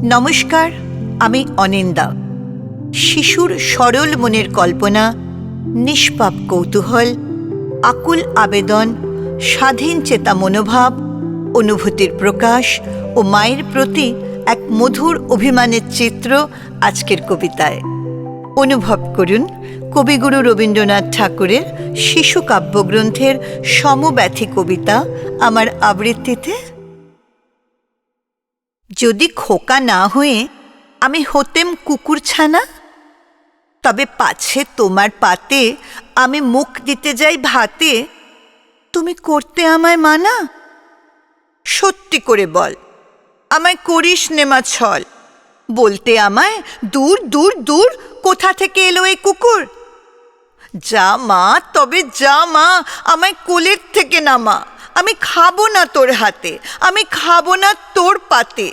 নমস্কার, আমি অনিন্দা। শিশুর সরল মনের কল্পনা, নিষ্পাপ কৌতূহল, আকুল আবেদন, স্বাধীন চেতা মনোভাব, অনুভূতির প্রকাশ ও মায়ের প্রতি এক মধুর অভিমানের চিত্র আজকের কবিতায়। অনুভব করুন কবিগুরু রবীন্দ্রনাথ ঠাকুরের শিশু কাব্যগ্রন্থের সমব্যথী কবিতা আমার আবৃত্তিতে। যদি খোকা না হয়ে আমি হতেম কুকুরছানা, তবে পাছে তোমার পাতে আমি মুখ দিতে যাই ভাতে, তুমি করতে আমায় মানা? সত্যি করে বল, আমায় করিস নেমা ছল। বলতে আমায় দূর দূর দূর, কোথা থেকে এলো এই কুকুর? যা মা, তবে যা মা, আমায় কোলের থেকে নামা। আমি খাবো না তোর হাতে, আমি খাবো না তোর পাতে।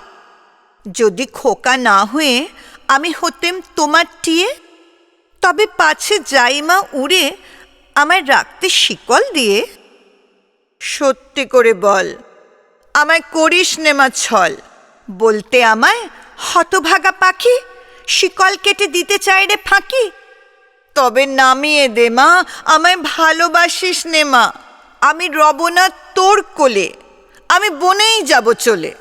যদি খোকা না হয়ে আমি হতেম তোমার টিয়ে, তবে পাছে যাই মা উড়ে আমায় রাখতে শিকল দিয়ে। সত্যি করে বল, আমায় করিস নেমা ছল। বলতে আমায় হতভাগা পাখি, শিকল কেটে দিতে চাই রে ফাঁকি। তবে নামিয়ে দে মা, আমায় ভালোবাসিস নে মা। আমি রব না তোর কোলে, আমি বনেই যাব চলে।